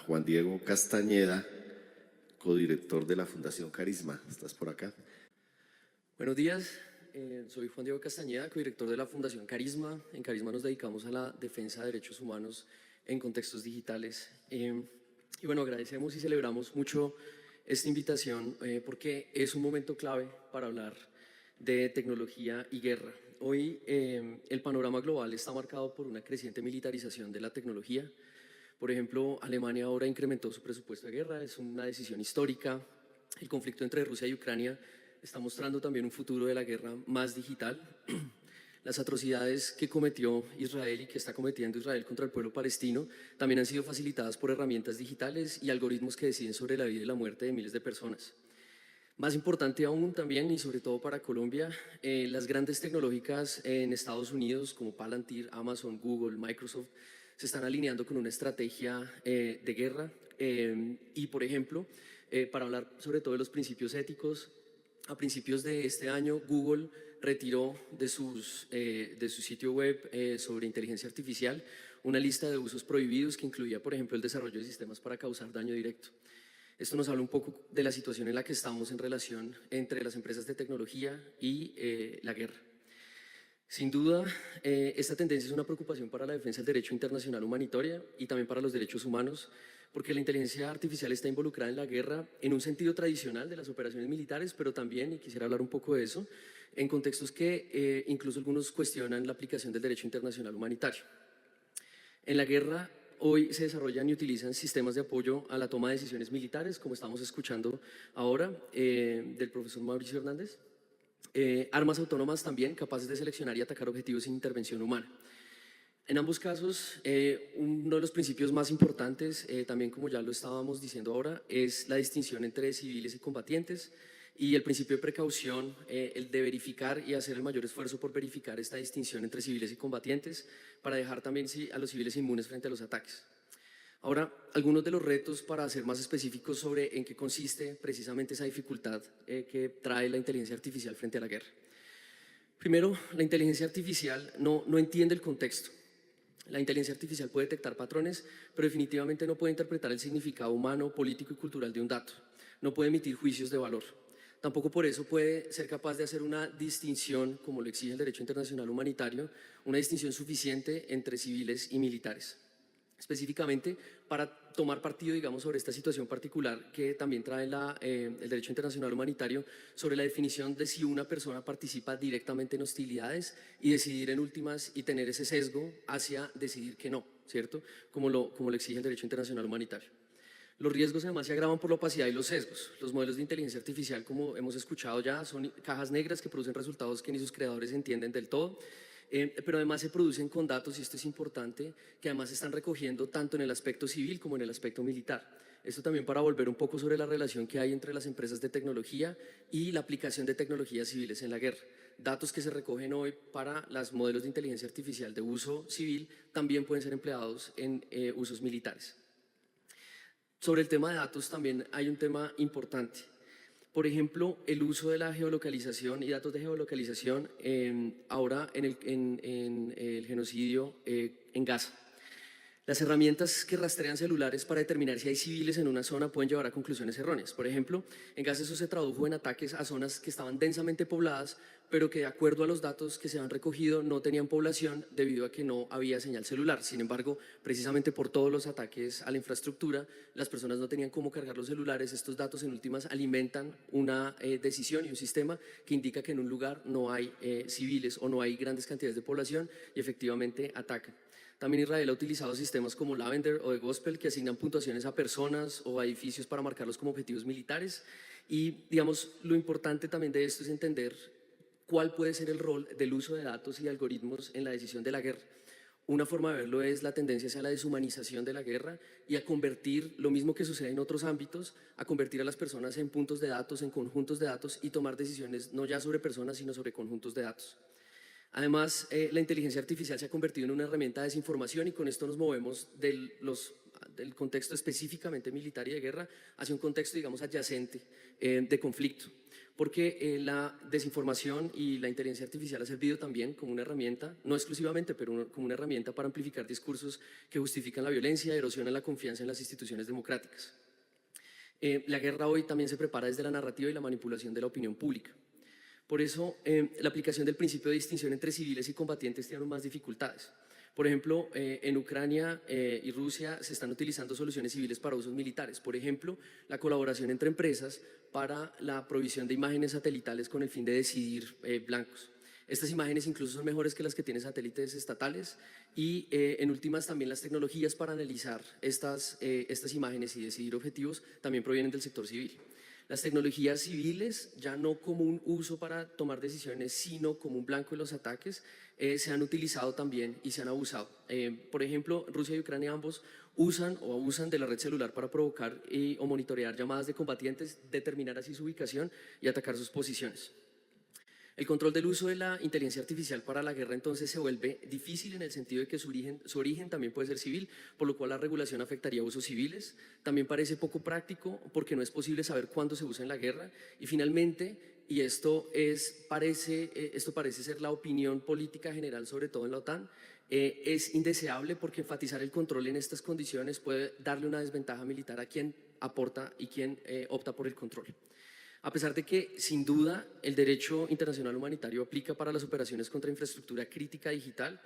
Juan Diego Castañeda, codirector de la Fundación Carisma. ¿Estás por acá? Buenos días, soy Juan Diego Castañeda, codirector de la Fundación Carisma. En Carisma nos dedicamos a la defensa de derechos humanos en contextos digitales. Y bueno, agradecemos y celebramos mucho esta invitación porque es un momento clave para hablar de tecnología y guerra. Hoy el panorama global está marcado por una creciente militarización de la tecnología. Por ejemplo, Alemania ahora incrementó su presupuesto de guerra, es una decisión histórica. El conflicto entre Rusia y Ucrania está mostrando también un futuro de la guerra más digital. Las atrocidades que cometió Israel y que está cometiendo Israel contra el pueblo palestino también han sido facilitadas por herramientas digitales y algoritmos que deciden sobre la vida y la muerte de miles de personas. Más importante aún también, y sobre todo para Colombia, las grandes tecnológicas en Estados Unidos como Palantir, Amazon, Google, Microsoft, se están alineando con una estrategia de guerra y, por ejemplo, para hablar sobre todo de los principios éticos, a principios de este año Google retiró de su sitio web sobre inteligencia artificial una lista de usos prohibidos que incluía, por ejemplo, el desarrollo de sistemas para causar daño directo. Esto nos habla un poco de la situación en la que estamos en relación entre las empresas de tecnología y la guerra. Sin duda, esta tendencia es una preocupación para la defensa del derecho internacional humanitario y también para los derechos humanos, porque la inteligencia artificial está involucrada en la guerra en un sentido tradicional de las operaciones militares, pero también, y quisiera hablar un poco de eso, en contextos que incluso algunos cuestionan la aplicación del derecho internacional humanitario. En la guerra, hoy se desarrollan y utilizan sistemas de apoyo a la toma de decisiones militares, como estamos escuchando ahora del profesor Mauricio Hernández. Armas autónomas también, capaces de seleccionar y atacar objetivos sin intervención humana. En ambos casos, uno de los principios más importantes, también como ya lo estábamos diciendo ahora, es la distinción entre civiles y combatientes y el principio de precaución, el de verificar y hacer el mayor esfuerzo por verificar esta distinción entre civiles y combatientes para dejar también a los civiles inmunes frente a los ataques. Ahora, algunos de los retos para ser más específicos sobre en qué consiste precisamente esa dificultad que trae la inteligencia artificial frente a la guerra. Primero, la inteligencia artificial no entiende el contexto. La inteligencia artificial puede detectar patrones, pero definitivamente no puede interpretar el significado humano, político y cultural de un dato. No puede emitir juicios de valor. Tampoco por eso puede ser capaz de hacer una distinción, como lo exige el derecho internacional humanitario, una distinción suficiente entre civiles y militares. Específicamente para tomar partido, digamos, sobre esta situación particular que también trae el derecho internacional humanitario sobre la definición de si una persona participa directamente en hostilidades y decidir en últimas y tener ese sesgo hacia decidir que no, ¿cierto? Como lo exige el derecho internacional humanitario. Los riesgos además se agravan por la opacidad y los sesgos. Los modelos de inteligencia artificial, como hemos escuchado ya, son cajas negras que producen resultados que ni sus creadores entienden del todo. Pero además se producen con datos, y esto es importante, que además se están recogiendo tanto en el aspecto civil como en el aspecto militar. Esto también para volver un poco sobre la relación que hay entre las empresas de tecnología y la aplicación de tecnologías civiles en la guerra. Datos que se recogen hoy para los modelos de inteligencia artificial de uso civil también pueden ser empleados en usos militares. Sobre el tema de datos también hay un tema importante. Por ejemplo, el uso de la geolocalización y datos de geolocalización ahora en el genocidio en Gaza. Las herramientas que rastrean celulares para determinar si hay civiles en una zona pueden llevar a conclusiones erróneas. Por ejemplo, en Gaza eso se tradujo en ataques a zonas que estaban densamente pobladas, pero que de acuerdo a los datos que se han recogido no tenían población debido a que no había señal celular. Sin embargo, precisamente por todos los ataques a la infraestructura, las personas no tenían cómo cargar los celulares. Estos datos en últimas alimentan una decisión y un sistema que indica que en un lugar no hay civiles o no hay grandes cantidades de población y efectivamente atacan. También Israel ha utilizado sistemas como Lavender o de Gospel que asignan puntuaciones a personas o a edificios para marcarlos como objetivos militares. Y digamos, lo importante también de esto es entender cuál puede ser el rol del uso de datos y de algoritmos en la decisión de la guerra. Una forma de verlo es la tendencia hacia la deshumanización de la guerra y a convertir lo mismo que sucede en otros ámbitos, a convertir a las personas en puntos de datos, en conjuntos de datos y tomar decisiones no ya sobre personas, sino sobre conjuntos de datos. Además, la inteligencia artificial se ha convertido en una herramienta de desinformación y con esto nos movemos de los del contexto específicamente militar y de guerra hacia un contexto, digamos, adyacente de conflicto. Porque la desinformación y la inteligencia artificial ha servido también como una herramienta, no exclusivamente, pero como una herramienta para amplificar discursos que justifican la violencia y erosionan la confianza en las instituciones democráticas. La guerra hoy también se prepara desde la narrativa y la manipulación de la opinión pública. Por eso, la aplicación del principio de distinción entre civiles y combatientes tiene aún más dificultades. Por ejemplo, en Ucrania y Rusia se están utilizando soluciones civiles para usos militares. Por ejemplo, la colaboración entre empresas para la provisión de imágenes satelitales con el fin de decidir blancos. Estas imágenes incluso son mejores que las que tienen satélites estatales y en últimas también las tecnologías para analizar estas imágenes y decidir objetivos también provienen del sector civil. Las tecnologías civiles, ya no como un uso para tomar decisiones, sino como un blanco de los ataques, se han utilizado también y se han abusado. Por ejemplo, Rusia y Ucrania ambos usan o abusan de la red celular para provocar o monitorear llamadas de combatientes, determinar así su ubicación y atacar sus posiciones. El control del uso de la inteligencia artificial para la guerra entonces se vuelve difícil en el sentido de que su origen también puede ser civil, por lo cual la regulación afectaría a usos civiles. También parece poco práctico porque no es posible saber cuándo se usa en la guerra. Y finalmente, y esto parece ser la opinión política general, sobre todo en la OTAN, es indeseable porque enfatizar el control en estas condiciones puede darle una desventaja militar a quien aporta y quien opta por el control. A pesar de que, sin duda, el derecho internacional humanitario aplica para las operaciones contra infraestructura crítica digital,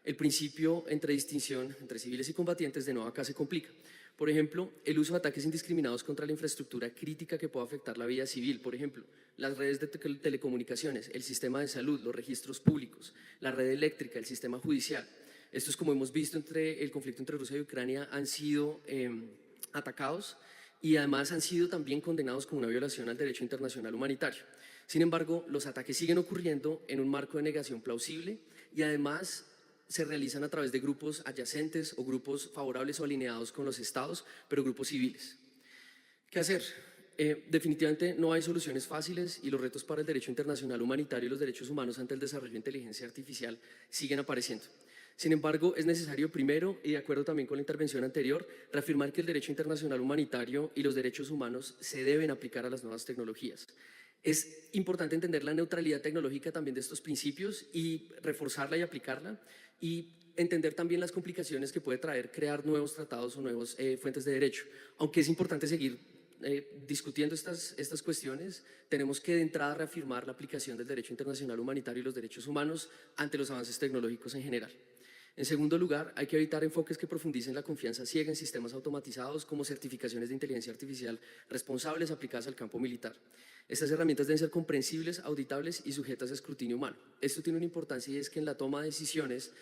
el principio entre distinción entre civiles y combatientes de nuevo acá se complica. Por ejemplo, el uso de ataques indiscriminados contra la infraestructura crítica que pueda afectar la vida civil, por ejemplo, las redes de telecomunicaciones, el sistema de salud, los registros públicos, la red eléctrica, el sistema judicial. Estos, como hemos visto entre el conflicto entre Rusia y Ucrania, han sido atacados y además han sido también condenados como una violación al derecho internacional humanitario. Sin embargo, los ataques siguen ocurriendo en un marco de negación plausible y además se realizan a través de grupos adyacentes o grupos favorables o alineados con los estados, pero grupos civiles. ¿Qué hacer? Definitivamente no hay soluciones fáciles y los retos para el derecho internacional humanitario y los derechos humanos ante el desarrollo de inteligencia artificial siguen apareciendo. Sin embargo, es necesario primero, y de acuerdo también con la intervención anterior, reafirmar que el derecho internacional humanitario y los derechos humanos se deben aplicar a las nuevas tecnologías. Es importante entender la neutralidad tecnológica también de estos principios y reforzarla y aplicarla, y entender también las complicaciones que puede traer crear nuevos tratados o nuevas fuentes de derecho. Aunque es importante seguir discutiendo estas cuestiones, tenemos que de entrada reafirmar la aplicación del derecho internacional humanitario y los derechos humanos ante los avances tecnológicos en general. En segundo lugar, hay que evitar enfoques que profundicen la confianza ciega en sistemas automatizados como certificaciones de inteligencia artificial responsables aplicadas al campo militar. Estas herramientas deben ser comprensibles, auditables y sujetas a escrutinio humano. Esto tiene una importancia y es que en la toma de decisiones,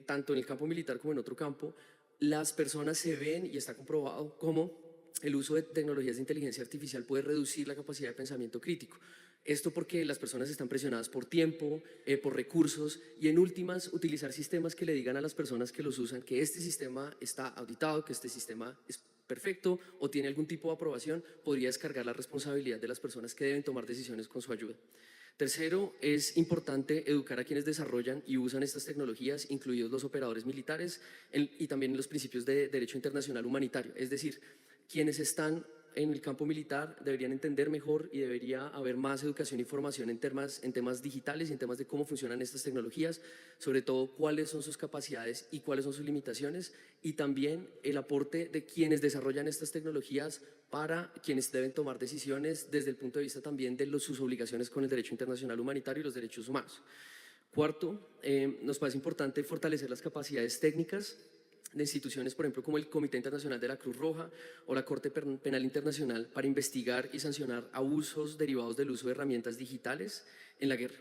tanto en el campo militar como en otro campo, las personas se ven y está comprobado cómo el uso de tecnologías de inteligencia artificial puede reducir la capacidad de pensamiento crítico. Esto porque las personas están presionadas por tiempo, por recursos y en últimas utilizar sistemas que le digan a las personas que los usan que este sistema está auditado, que este sistema es perfecto o tiene algún tipo de aprobación, podría descargar la responsabilidad de las personas que deben tomar decisiones con su ayuda. Tercero, es importante educar a quienes desarrollan y usan estas tecnologías, incluidos los operadores militares y también los principios de derecho internacional humanitario. Es decir, quienes están en el campo militar deberían entender mejor y debería haber más educación y formación en temas digitales y en temas de cómo funcionan estas tecnologías, sobre todo cuáles son sus capacidades y cuáles son sus limitaciones, y también el aporte de quienes desarrollan estas tecnologías para quienes deben tomar decisiones desde el punto de vista también de sus obligaciones con el derecho internacional humanitario y los derechos humanos. Cuarto, nos parece importante fortalecer las capacidades técnicas de instituciones, por ejemplo, como el Comité Internacional de la Cruz Roja o la Corte Penal Internacional para investigar y sancionar abusos derivados del uso de herramientas digitales en la guerra.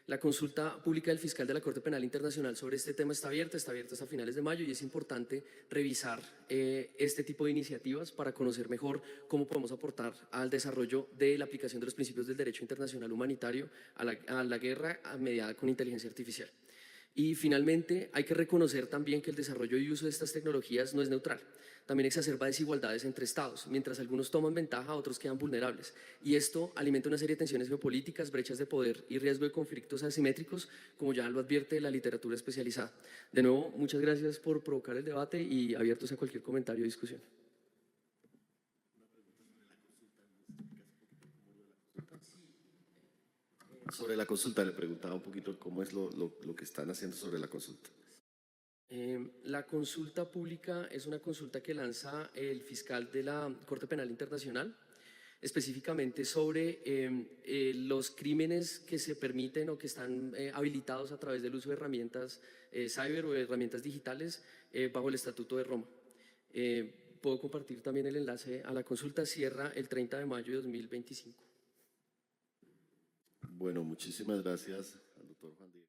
La consulta pública del fiscal de la Corte Penal Internacional sobre este tema está abierta hasta finales de mayo y es importante revisar este tipo de iniciativas para conocer mejor cómo podemos aportar al desarrollo de la aplicación de los principios del derecho internacional humanitario a la guerra mediada con inteligencia artificial. Y finalmente, hay que reconocer también que el desarrollo y uso de estas tecnologías no es neutral. También exacerba desigualdades entre estados. Mientras algunos toman ventaja, otros quedan vulnerables. Y esto alimenta una serie de tensiones geopolíticas, brechas de poder y riesgo de conflictos asimétricos, como ya lo advierte la literatura especializada. De nuevo, muchas gracias por provocar el debate y abiertos a cualquier comentario o discusión. Sobre la consulta, le preguntaba un poquito cómo es lo que están haciendo sobre la consulta. La consulta pública es una consulta que lanza el fiscal de la Corte Penal Internacional, específicamente sobre los crímenes que se permiten o que están habilitados a través del uso de herramientas cyber o de herramientas digitales bajo el Estatuto de Roma. Puedo compartir también el enlace a la consulta, cierra el 30 de mayo de 2025. Bueno, muchísimas gracias al doctor Juan Diego.